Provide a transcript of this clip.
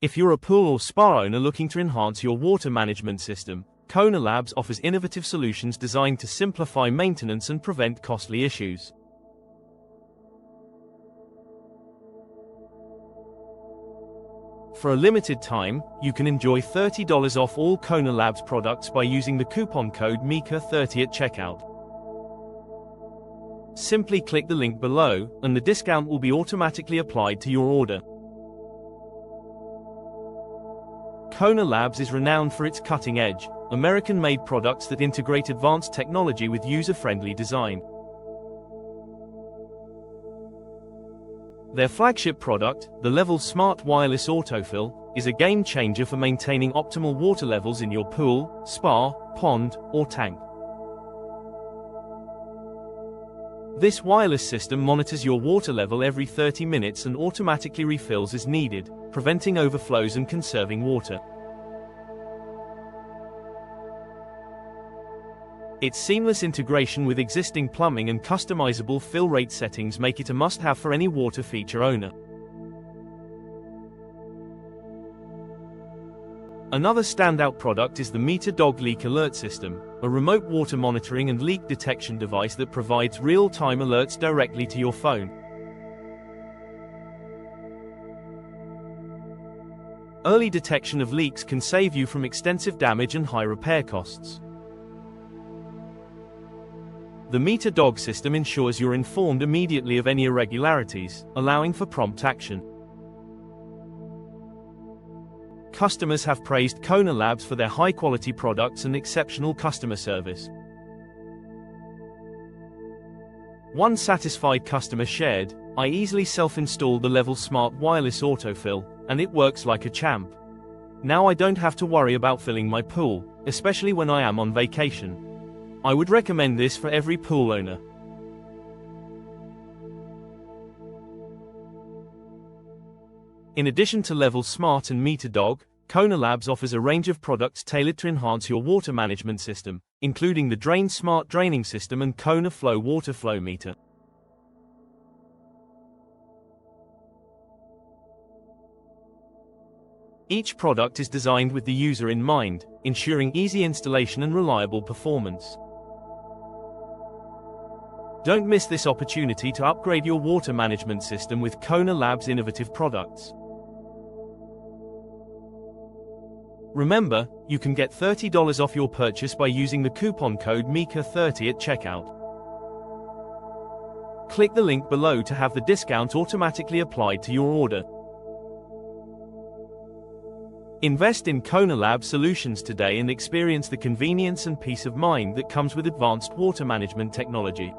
If you're a pool or spa owner looking to enhance your water management system, Kona Labs offers innovative solutions designed to simplify maintenance and prevent costly issues. For a limited time, you can enjoy $30 off all Kona Labs products by using the coupon code MEKA30 at checkout. Simply click the link below, and the discount will be automatically applied to your order. Kona Labs is renowned for its cutting-edge, American-made products that integrate advanced technology with user-friendly design. Their flagship product, the LevelSmart wireless autofill, is a game-changer for maintaining optimal water levels in your pool, spa, pond, or tank. This wireless system monitors your water level every 30 minutes and automatically refills as needed, preventing overflows and conserving water. Its seamless integration with existing plumbing and customizable fill rate settings make it a must-have for any water feature owner. Another standout product is the MeterDog Leak Alert System, a remote water monitoring and leak detection device that provides real-time alerts directly to your phone. Early detection of leaks can save you from extensive damage and high repair costs. The MeterDog system ensures you're informed immediately of any irregularities, allowing for prompt action. Customers have praised Kona Labs for their high-quality products and exceptional customer service. One satisfied customer shared, "I easily self-installed the LevelSmart wireless autofill, and it works like a champ. Now I don't have to worry about filling my pool, especially when I am on vacation. I would recommend this for every pool owner." In addition to LevelSmart and MeterDog, Kona Labs offers a range of products tailored to enhance your water management system, including the Drain Smart Draining System and Kona Flow Water Flow Meter. Each product is designed with the user in mind, ensuring easy installation and reliable performance. Don't miss this opportunity to upgrade your water management system with Kona Labs' innovative products. Remember, you can get $30 off your purchase by using the coupon code MEKA30 at checkout. Click the link below to have the discount automatically applied to your order. Invest in Kona Labs solutions today and experience the convenience and peace of mind that comes with advanced water management technology.